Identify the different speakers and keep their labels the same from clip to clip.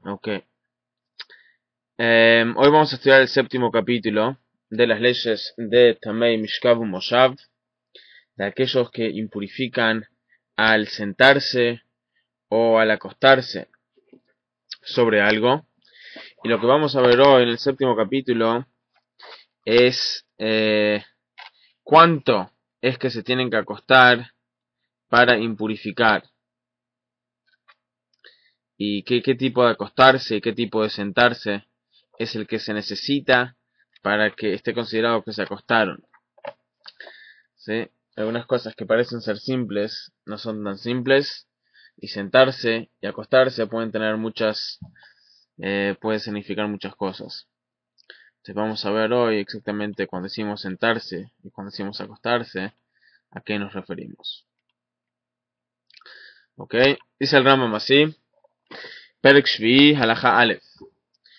Speaker 1: Ok. Hoy vamos a estudiar el séptimo capítulo de las leyes de Tamei Mishkav Moshav, de aquellos que impurifican al sentarse o al acostarse sobre algo. Y lo que vamos a ver hoy en el séptimo capítulo es cuánto es que se tienen que acostar para impurificar. Y qué tipo de acostarse y qué tipo de sentarse es el que se necesita para que esté considerado que se acostaron. ¿Sí? Algunas cosas que parecen ser simples no son tan simples, y sentarse y acostarse pueden tener puede significar muchas cosas. Entonces vamos a ver hoy exactamente cuando decimos sentarse y cuando decimos acostarse, a qué nos referimos. Ok, dice el Rambam así, Perek Shvi'i, Halacha Aleph.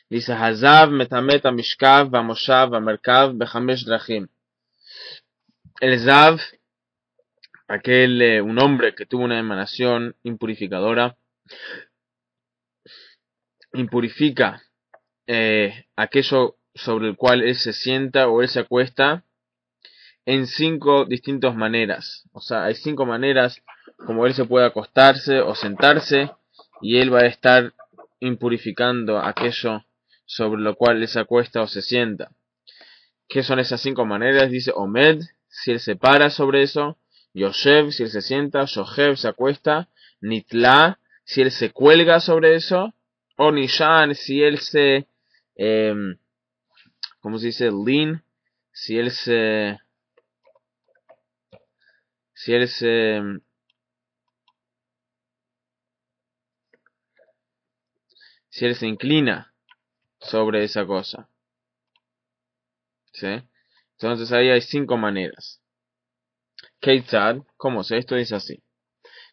Speaker 1: dice Hazav metamet hamishkav vamoshav vamerkav bechamesh drachim. El Zav, un hombre que tuvo una emanación impurificadora, impurifica aquello sobre el cual él se sienta o él se acuesta en 5 distintas maneras. O sea, hay 5 maneras como él se puede acostarse o sentarse, y él va a estar impurificando aquello sobre lo cual él se acuesta o se sienta. ¿Qué son esas 5 maneras? Dice Omed, si él se para sobre eso; Yoshev, si él se sienta; Shohev, se acuesta; Nitla, si él se cuelga sobre eso; o Nishan, si él se, ¿cómo se dice? Lean, si él se, si él se, si él se inclina sobre esa cosa. ¿Sí? Entonces ahí hay 5 maneras. Keitzad, ¿cómo se? Esto dice así.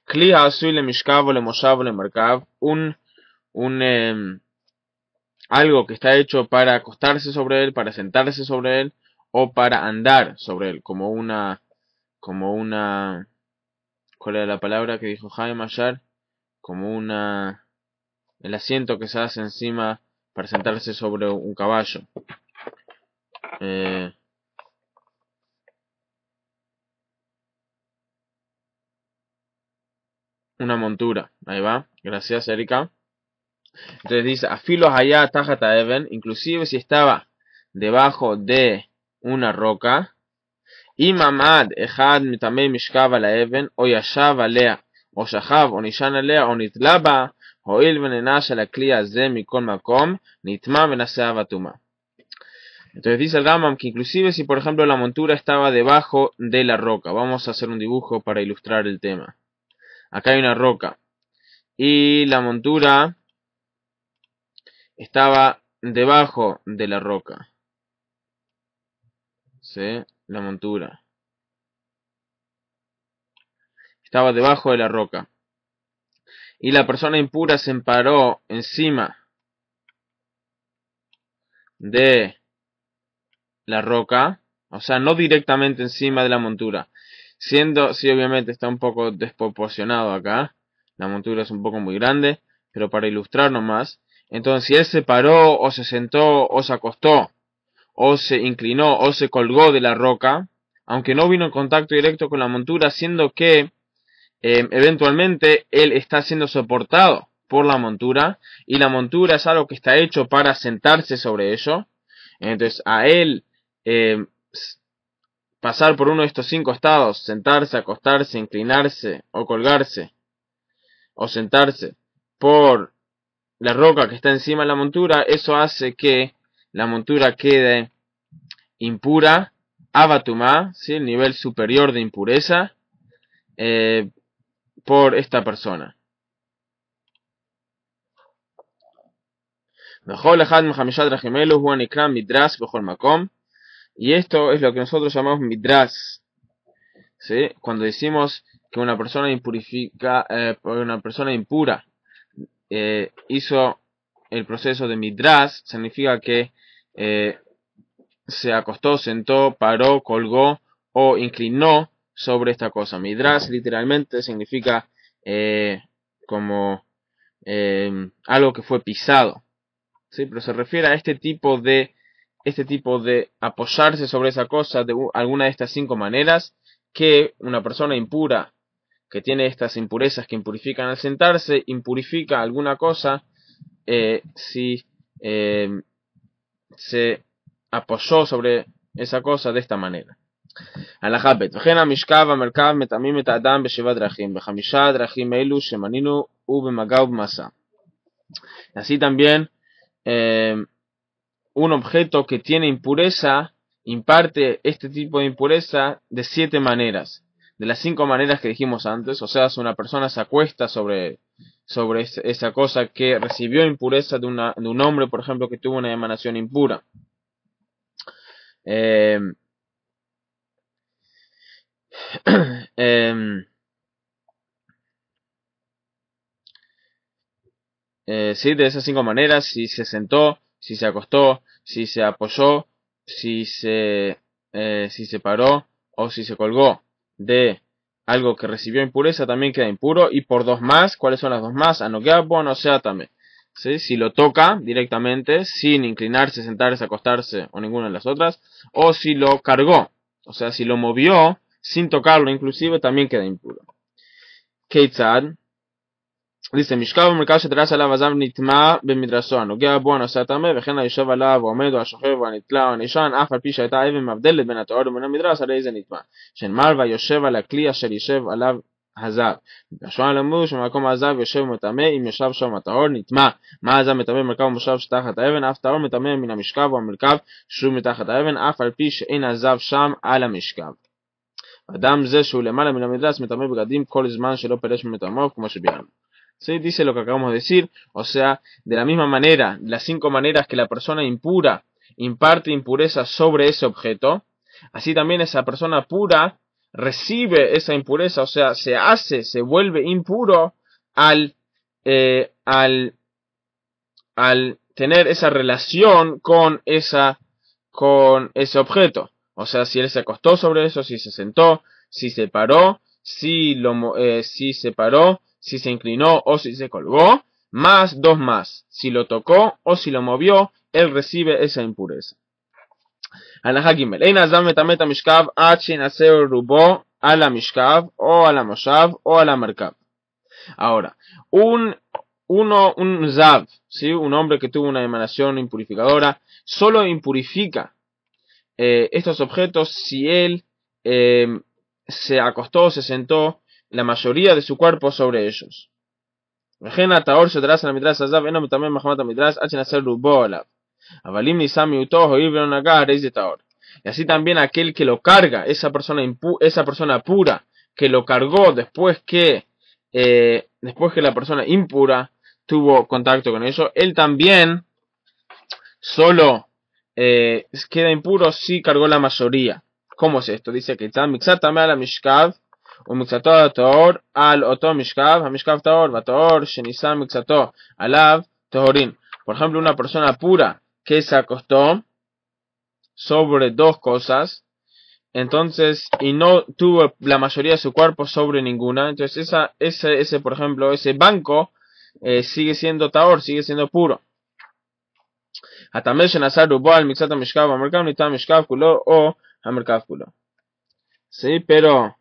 Speaker 1: Kli hasui le mishkav o le moshav o le merkav, algo que está hecho para acostarse sobre él, para sentarse sobre él, o para andar sobre él, ¿cuál era la palabra que dijo Jaime ayer? El asiento que se hace encima para sentarse sobre un caballo. Una montura, ahí va, gracias Erika. Entonces dice, afilo allá tajata even, inclusive si estaba debajo de una roca, imamad ejad mitamei mishkav ala even, o yashav alea, o shahav, o nishan alea, o nitlaba, o il venenash ala kli azeh mikol makom, nitma venasea batuma. Entonces dice el Rambam que inclusive si por ejemplo la montura estaba debajo de la roca, vamos a hacer un dibujo para ilustrar el tema. Acá hay una roca y la montura estaba debajo de la roca. ¿Sí? La montura estaba debajo de la roca. Y la persona impura se paró encima de la roca, o sea, no directamente encima de la montura. Sí, obviamente está un poco desproporcionado acá. La montura es un poco muy grande, pero para ilustrar nomás. Entonces, si él se paró, o se sentó, o se acostó, o se inclinó, o se colgó de la roca, aunque no vino en contacto directo con la montura, siendo que eventualmente él está siendo soportado por la montura, y la montura es algo que está hecho para sentarse sobre ello. Entonces, a él pasar por uno de estos 5 estados, sentarse, acostarse, inclinarse, o colgarse, o sentarse por la roca que está encima de la montura, eso hace que la montura quede impura, abatumá, ¿sí? El nivel superior de impureza, por esta persona. Y esto es lo que nosotros llamamos midras. ¿Sí? Cuando decimos que una persona una persona impura hizo el proceso de midras, significa que se acostó, sentó, paró, colgó o inclinó sobre esta cosa. Midras literalmente significa como algo que fue pisado, ¿sí? Pero se refiere a este tipo de apoyarse sobre esa cosa de alguna de estas 5 maneras que una persona impura que tiene estas impurezas que impurifican al sentarse, impurifica alguna cosa si se apoyó sobre esa cosa de esta manera. הלכה ב' וכן המשכב המרכב מטמאים את האדם בשבע דרכים, בחמישה דרכים אלו שמנינו ובמגע ובמסע. Así también un objeto que tiene impureza imparte este tipo de impureza de 7 maneras, de las 5 maneras que dijimos antes. O sea, si una persona se acuesta sobre esa cosa que recibió impureza de un hombre, por ejemplo, que tuvo una emanación impura. Sí, de esas 5 maneras, si se sentó, si se acostó, si se apoyó, si se paró o si se colgó de algo que recibió impureza, también queda impuro. Y por 2 más, ¿cuáles son las 2 más? Anogeabo, no sea también. ¿Sí? Si lo toca directamente, sin inclinarse, sentarse, acostarse o ninguna de las otras, o si lo cargó, o sea, si lo movió sin tocarlo inclusive, también queda impuro. Keitzad dice, משכב ומרכב שתרס עליו עזב נטמע במדרסו, הנוגע בו הנושא טמא, וכן היושב עליו העומד או השוכב או הנתלה או הנשען, אף על פי שהייתה אבן מבדלת בין הטהור ובין המדרס, הרי זה נטמע. שנאמר ויושב על הכלי אשר ישב עליו הזב. בשועל אמרו שמקום הזב יושב ומטמא, אם ישב שם הטהור נטמע. מה הזב מטמא במרכב ומושב שתחת האבן, אף טהור מטמא מן המשכב או המרכב שהוא מתחת האבן, אף על פי שאין הזב שם על המשכב. אדם זה שהוא למעלה מן המדרס מטמא בגדים כל זמן שלא פרש ממטמאו, כמו שביארנו. ¿Sí? Dice lo que acabamos de decir, o sea, de la misma manera, las 5 maneras que la persona impura imparte impureza sobre ese objeto, así también esa persona pura recibe esa impureza, o sea, se vuelve impuro al tener esa relación con ese objeto. O sea, si él se acostó sobre eso, si se sentó, si se paró, si se paró, si se inclinó o si se colgó, más 2 más. Si lo tocó o si lo movió, él recibe esa impureza. הלכה ג' אין הזב מטמא את המשכב עד שינסה רובו על המשכב או על המושב או על המרכב. Ahora, un zav, ¿sí? Un hombre que tuvo una emanación impurificadora, solo impurifica estos objetos si él se acostó, se sentó la mayoría de su cuerpo sobre ellos. וכן הטהור שדרס על המדרס הזב אינו מטמא מחמת המדרס עד שנעשה רובו עליו. אבל אם נישא מיעוטו הואיל ולא נגע הרי זה טהור. Y así también aquel que lo carga, esa persona pura que lo cargó después que la persona impura tuvo contacto con ello, él también solo queda impuro si cargó la mayoría. ¿Cómo es esto? Dice que mixat tameh al mishkav ומקצתו הטהור על אותו משכב, המשכב טהור והטהור שנישא מקצתו עליו טהורין. Por ejemplo, una persona pura que se acostó sobre 2 cosas, entonces, y no tuvo la mayoría de su cuerpo sobre ninguna, entonces ese por ejemplo, ese banco sigue siendo tahor, sigue siendo puro. הטמא שנעשה רובו על מקצת המשכב והמרכב ניתן המשכב כולו או המרכב כולו. Sí, pero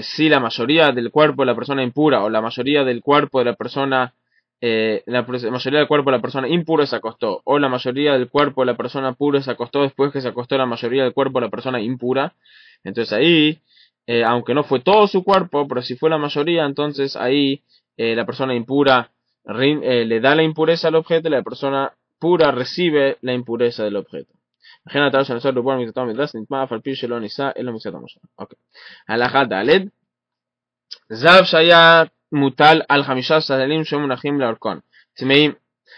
Speaker 1: si la mayoría del cuerpo de la persona impura o la mayoría del cuerpo de la persona mayoría del cuerpo de la persona impura se acostó, o la mayoría del cuerpo de la persona pura se acostó después que se acostó la mayoría del cuerpo de la persona impura, entonces ahí, aunque no fue todo su cuerpo, pero si fue la mayoría, entonces ahí la persona impura le da la impureza al objeto y la persona pura recibe la impureza del objeto. לכן הטהור שנעשה רובו על מקצתו המדרס נטמע אף על פי שלא נישא אלא מקצת המושב. אוקיי. הלכה ד' זב שהיה מוטל על 5 סללים שמונחים לאורכון, טמאים,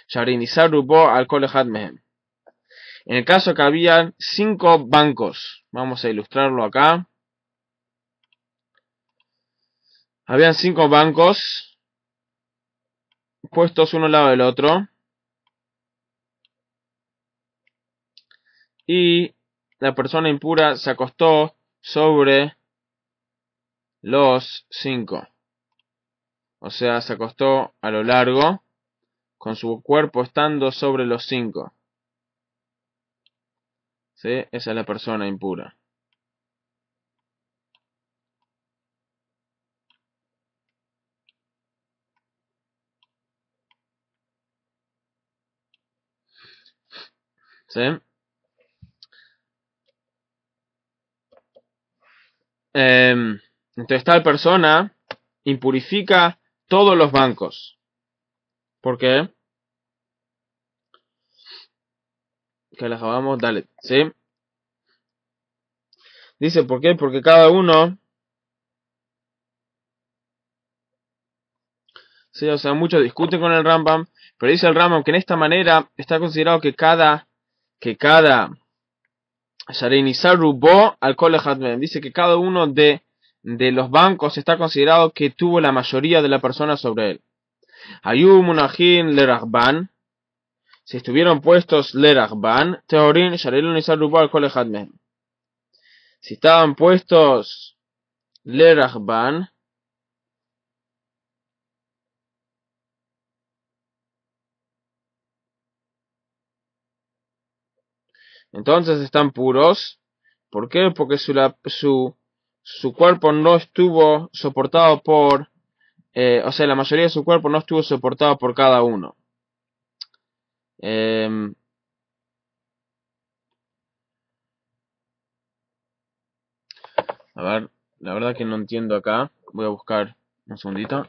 Speaker 1: שהרי נישא רובו על כל אחד מהם. En el caso que había 5 bancos, vamos a ilustrarlo acá. Habían 5 bancos puestos uno al lado del otro. Y la persona impura se acostó sobre los 5. O sea, se acostó a lo largo, con su cuerpo estando sobre los 5. ¿Sí? Esa es la persona impura. ¿Sí? Entonces tal persona impurifica todos los bancos. ¿Por qué? Que la acabamos, dale, ¿sí? Dice, ¿por qué? Porque cada uno, sí, o sea, muchos discuten con el Rambam, pero dice el Rambam que en esta manera está considerado que cada Sharein Rubó al Kol Echad Mehem, dice que cada uno de los bancos está considerado que tuvo la mayoría de la persona sobre él. Hayum Munajin Le Rahban, si estuvieron puestos Le Rahban, Teorin Sharein Rubó al Kol Echad Mehem. Si estaban puestos Le Rahban, entonces están puros. ¿Por qué? Porque su cuerpo no estuvo soportado por, o sea, la mayoría de su cuerpo no estuvo soportado por cada uno. A ver, la verdad que no entiendo acá. Voy a buscar un segundito.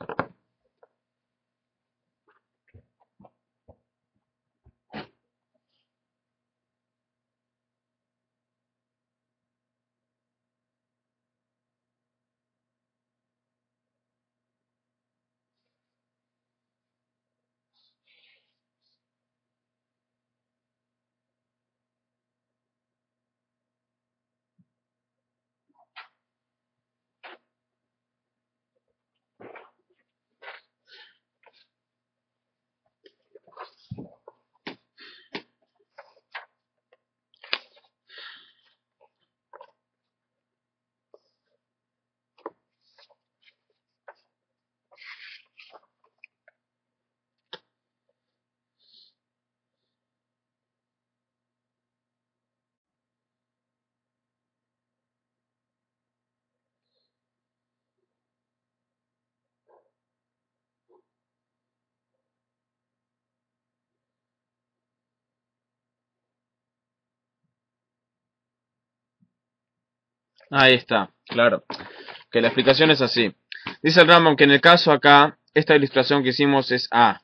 Speaker 1: Ahí está, claro. Que la explicación es así. Dice el Rambam que en el caso acá, esta ilustración que hicimos es A.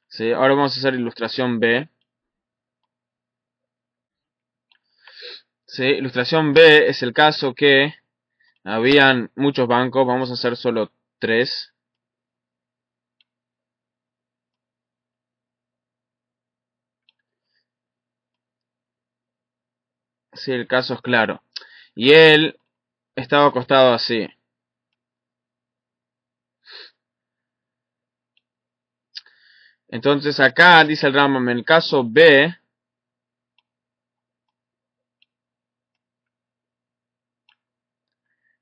Speaker 1: ¿Sí? Ahora vamos a hacer ilustración B. ¿Sí? Ilustración B es el caso que habían muchos bancos. Vamos a hacer solo 3. Sí, el caso es claro. Y él estaba acostado así. Entonces acá dice el Rambam, en el caso B,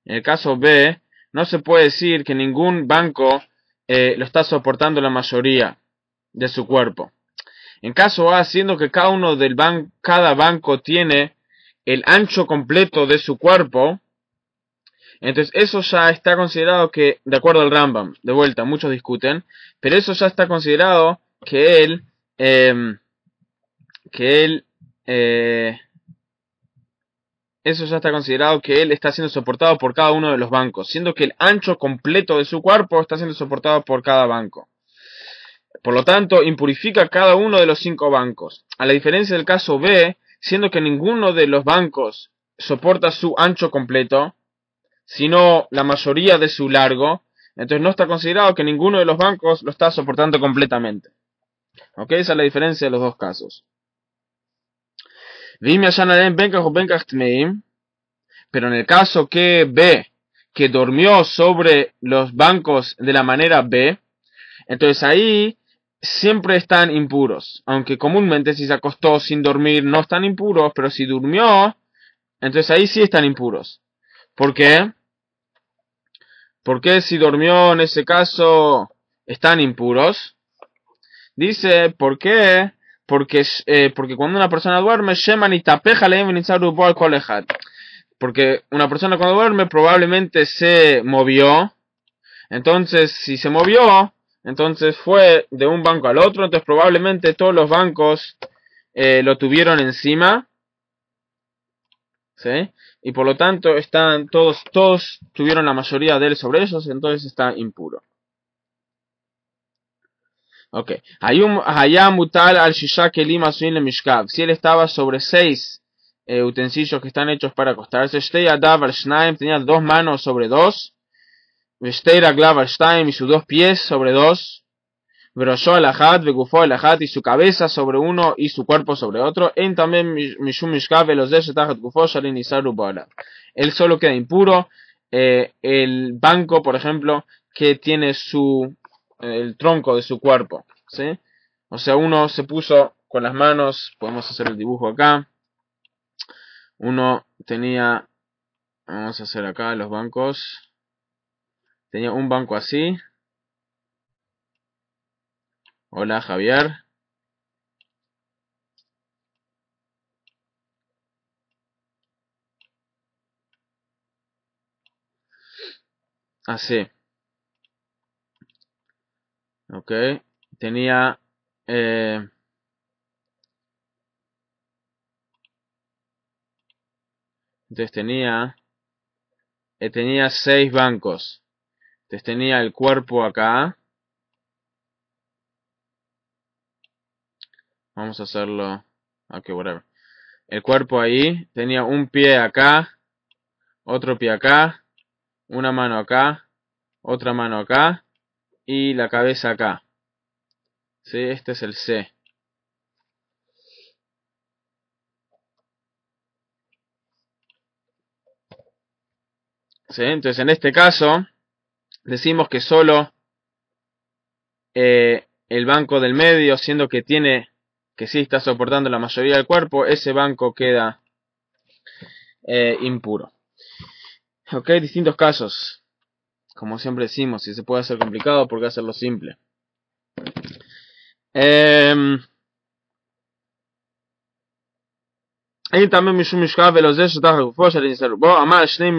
Speaker 1: en el caso B, no se puede decir que ningún banco lo está soportando la mayoría de su cuerpo. En caso A, siendo que cada banco tiene el ancho completo de su cuerpo, entonces eso ya está considerado que, de acuerdo al Rambam, de vuelta, muchos discuten, pero eso ya está considerado que eso ya está considerado que él está siendo soportado por cada uno de los bancos, siendo que el ancho completo de su cuerpo está siendo soportado por cada banco. Por lo tanto, impurifica cada uno de los 5 bancos. A la diferencia del caso B, siendo que ninguno de los bancos soporta su ancho completo, sino la mayoría de su largo, entonces no está considerado que ninguno de los bancos lo está soportando completamente. ¿Ok? Esa es la diferencia de los dos casos. Pero en el caso que B, que durmió sobre los bancos de la manera B, entonces ahí siempre están impuros. Aunque comúnmente si se acostó sin dormir no están impuros, pero si durmió, entonces ahí sí están impuros. ¿Por qué? ¿Por qué si durmió en ese caso están impuros? Dice, ¿por qué? Porque cuando una persona duerme, Sheman y tapeja le porque una persona cuando duerme probablemente se movió. Entonces, si se movió, entonces fue de un banco al otro. Entonces, probablemente todos los bancos lo tuvieron encima. ¿Sí? Y por lo tanto, todos tuvieron la mayoría de él sobre ellos. Entonces, está impuro. Ok. Hayá mutal al shisha kelim asuin le mishkav. Si él estaba sobre 6 utensilios que están hechos para acostarse. Shtei adav al shnaim. Tenía 2 manos sobre 2. Shtei raglav al shnaim. Y sus 2 pies sobre 2. Verosho al ajat. Vegufo al ajat. Y su cabeza sobre uno. Y su cuerpo sobre otro. En también mishum mishkav. Velozesh etajat gufo. Shalin isaru boala. Él solo queda impuro. El banco, por ejemplo, que tiene el tronco de su cuerpo, ¿sí? O sea, uno se puso con las manos, podemos hacer el dibujo acá. Uno tenía, vamos a hacer acá los bancos. Tenía un banco así. Hola, Javier. Así. Ok. Tenía entonces tenía 6 bancos. Entonces tenía el cuerpo acá. Vamos a hacerlo. Ok, whatever. El cuerpo ahí. Tenía un pie acá. Otro pie acá. Una mano acá. Otra mano acá. Y la cabeza acá. ¿Sí? Este es el C. ¿Sí? Entonces en este caso decimos que solo el banco del medio, siendo que sí está soportando la mayoría del cuerpo, ese banco queda impuro. Ok, distintos casos. Como siempre decimos, si se puede hacer complicado, ¿por qué hacerlo simple? אין טעמים משום משכב ולא זה שטח לגופו של ישראל בו אמר שני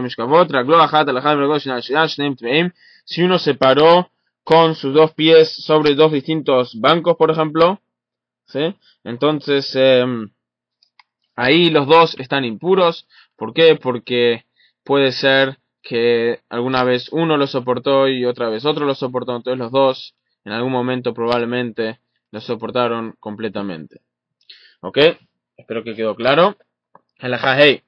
Speaker 1: משכבות רגלו אחת על אחד ורגלו שני על שנייה שניהם טמאים. Si uno se paró con sus 2 pies sobre 2 distintos bancos, por ejemplo, ¿sí? Entonces ahí los 2 están impuros. ¿Por qué? Porque puede ser que alguna vez uno lo soportó y otra vez otro lo soportó. Entonces los 2 en algún momento probablemente lo soportaron completamente. ¿Ok? Espero que quedó claro. הלכה ה'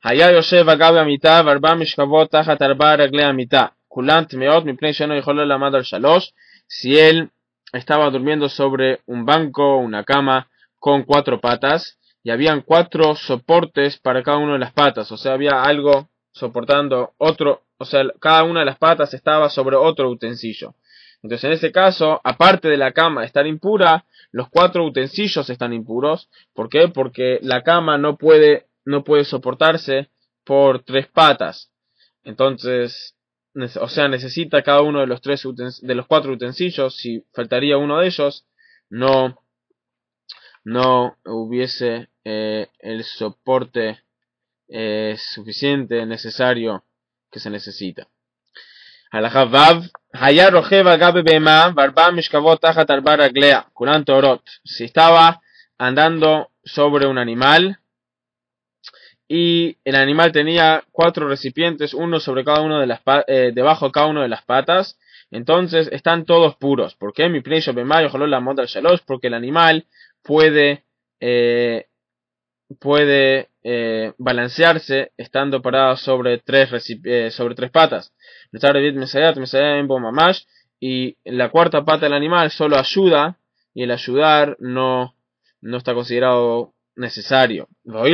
Speaker 1: היה יושב אגב המיטה וארבע משכבות תחת 4 רגלי המיטה כולן טמאות מפני שאינו יכול לעמוד על 3. Si él estaba durmiendo sobre un banco, una cama con 4 patas y habían 4 soportes para cada una de las patas, o sea, había algo soportando otro, o sea, cada una de las patas estaba sobre otro utensilio. Entonces, en ese caso, aparte de la cama estar impura, los 4 utensilios están impuros. ¿Por qué? Porque la cama no puede soportarse por 3 patas. Entonces, o sea, necesita cada uno de los 4 utensilios. Si faltaría uno de ellos, no hubiese el soporte suficiente, necesario que se necesita. הלכה ו' היה רוכב על גבי בהמה וארבע משכבות תחת 4 רגליה כולן טהורות. Si estaba andando sobre un animal y el animal tenía 4 recipientes, uno sobre cada uno de las debajo de cada una de las patas, entonces están todos puros. ¿Por qué? Mi pleisho bemayo joló la moda al shalosh, porque el animal puede balancearse estando parado sobre 3 patas. Y la cuarta pata del animal solo ayuda, y el ayudar no está considerado necesario. Por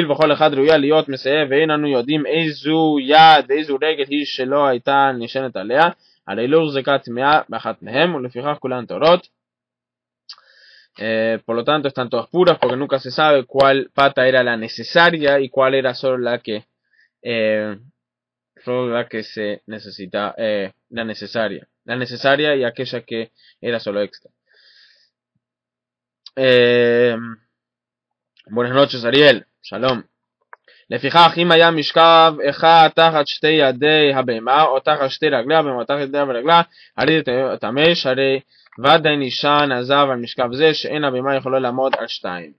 Speaker 1: lo tanto están todas puras porque nunca se sabe cuál pata era la necesaria y cuál era solo la que solo la que se necesita, la necesaria y aquella que era solo extra. Buenas noches, Ariel. Shalom. לפיכך אם היה משכב אחד תחת שתי ידי הבהמה או תחת שתי רגליה הבהמה או תחת ידי הרגליה הרי תמש הרי ודאי נשען עזב על משכב זה שאין הבהמה יכולה לעמוד על שתיים.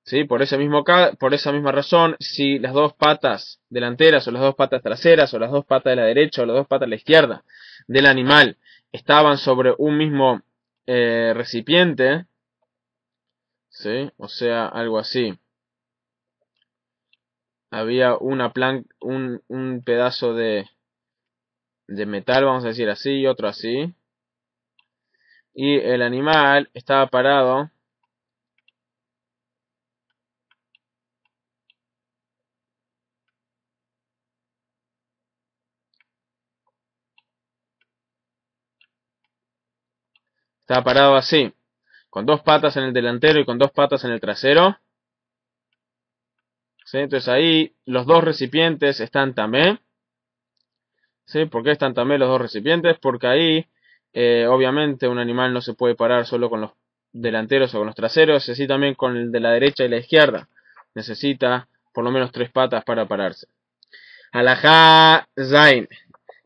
Speaker 1: ¿Sí? Por esa misma razón, si las dos patas delanteras o las dos patas traseras o las dos patas de la derecha o las dos patas de la izquierda del animal estaban sobre un mismo recipiente, ¿sí? O sea, algo así. Había un pedazo de metal, vamos a decir así, y otro así. Y el animal estaba parado así, con dos patas en el delantero y con dos patas en el trasero. ¿Sí? Entonces ahí los dos recipientes están tamé. ¿Sí? ¿Por qué están tamé los dos recipientes? Porque ahí, obviamente, un animal no se puede parar solo con los delanteros o con los traseros, así también con el de la derecha y la izquierda. Necesita por lo menos tres patas para pararse. Halajá Zain.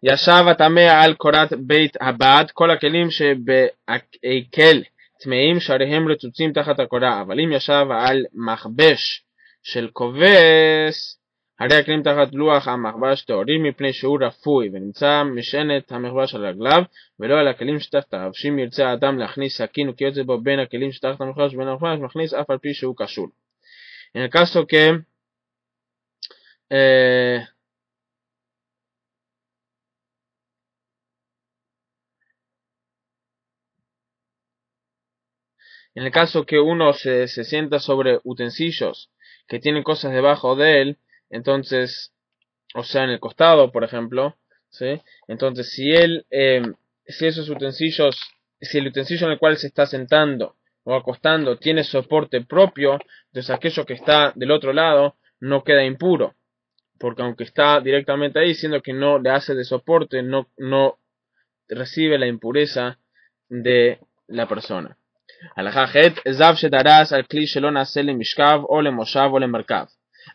Speaker 1: ישב הטמא על קורת בית הבד, כל הכלים שבעקל טמאים שעריהם רצוצים תחת הקורה, אבל אם ישב על מחבש של כובס, הרי הכלים תחת לוח המחבש טהורים מפני שהוא רפוי, ונמצא משענת המחבש על רגליו, ולא על הכלים שתחתיו, שאם ירצה האדם להכניס סכין וכיוצא בו בין הכלים שתחת המחבש ובין המחבש, מכניס אף על פי שהוא קשור. En el caso que En el caso que uno se sienta sobre utensilios que tienen cosas debajo de él, entonces, o sea, en el costado, por ejemplo, ¿sí? Entonces, si esos utensilios, si el utensilio en el cual se está sentando o acostando tiene soporte propio, entonces aquello que está del otro lado no queda impuro, porque aunque está directamente ahí, siendo que no le hace de soporte, no recibe la impureza de la persona. הלכה ח' זב שדרס על כלי שלא נעשה למשכב או למושב או למרכב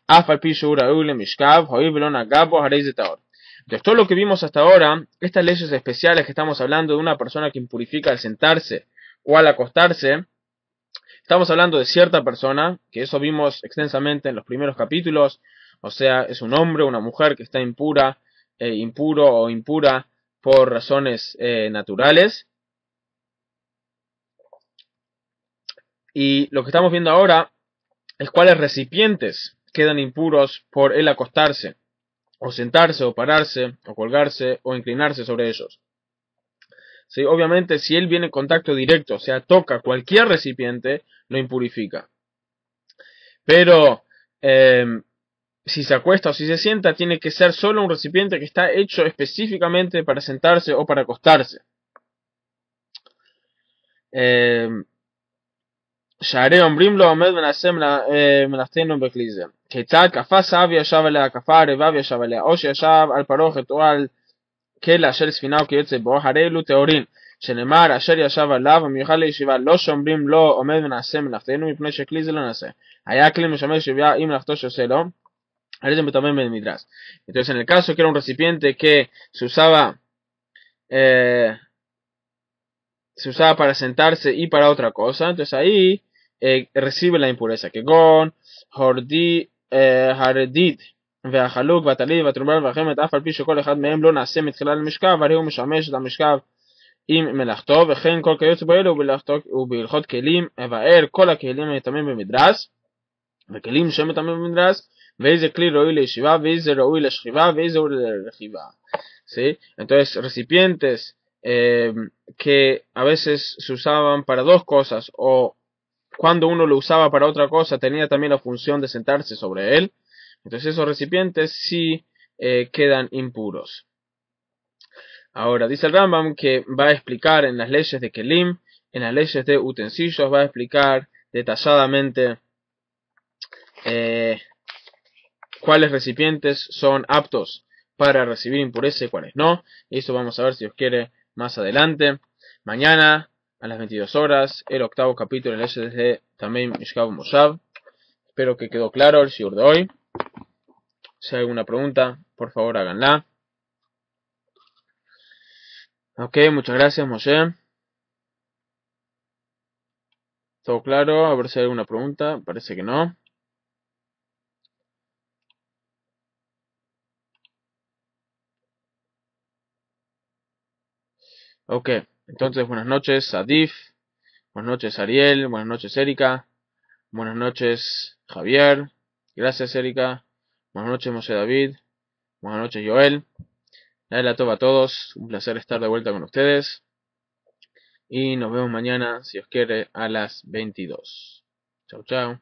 Speaker 1: אף על פי שהוא ראוי למשכב הואיל ולא נגע בו הרי זה טהור. Entonces todo lo que vimos hasta ahora, estas leyes especiales que estamos hablando de una persona que impurifica al sentarse o al acostarse, estamos hablando de cierta persona, que eso vimos extensamente en los primeros capítulos, o sea, es un hombre o una mujer que está impuro o impura por razones naturales. Y lo que estamos viendo ahora es cuáles recipientes quedan impuros por el acostarse, o sentarse, o pararse, o colgarse, o inclinarse sobre ellos. ¿Sí? Obviamente, si él viene en contacto directo, o sea, toca cualquier recipiente, lo impurifica. Pero, si se acuesta o si se sienta, tiene que ser solo un recipiente que está hecho específicamente para sentarse o para acostarse. שהרי אומרים לו עומד ונעשה מלאכתנו בכלי זה. כיצד כפה סב ישב עליה, כפה רבב ישב עליה, או שישב על פרוכת או על כלא של ספינה או כיוצא בו, הרי אלו טהורין, שנאמר אשר ישב עליו ומיוחד לישיבה, לא שאומרים לו עומד ונעשה מלאכתנו, מפני שכלי זה לא נעשה. היה כלי משמש שביעה עם מלאכתו שעושה לו, הרי זה מטמא במדרש. Entonces en el caso que era un recipiente que se usaba para sentarse y para otra cosa, entonces ahí recibe la impureza, que gon, הרדית והחלוק והטלית והתרובל והחמת אף על פי שכל אחד מהם לא נעשה מתחילה למשכב, הרי הוא משמש את המשכב עם מלאכתו, וכן כל כיוצא באלו ובהלכות כלים הבאר כל הכלים המטמאים במדרש, וכלים שמטמאים במדרש, ואיזה כלי ראוי לישיבה, ואיזה ראוי לשכיבה, ואיזה ראוי לרכיבה. ¿Sí? Entonces recipientes que a veces se usaban para dos cosas, o cuando uno lo usaba para otra cosa tenía también la función de sentarse sobre él, entonces esos recipientes sí quedan impuros. Ahora dice el Rambam que va a explicar en las leyes de Kelim, en las leyes de utensilios, va a explicar detalladamente cuáles recipientes son aptos para recibir impureza y cuáles no. Y eso vamos a ver, si Dios quiere, más adelante. Mañana, a las 22 horas, el octavo capítulo en leyes de Tamim Mishkav Moshav. Espero que quedó claro el shiur de hoy. Si hay alguna pregunta, por favor háganla. Ok, muchas gracias, Moshe. ¿Todo claro? A ver si hay alguna pregunta. Parece que no. Ok, entonces buenas noches, Adif. Buenas noches, Ariel. Buenas noches, Erika. Buenas noches, Javier. Gracias, Erika. Buenas noches, Moshe David. Buenas noches, Joel. Laila Tov a todos. Un placer estar de vuelta con ustedes. Y nos vemos mañana, si Dios quiere, a las 22. Chau, chau.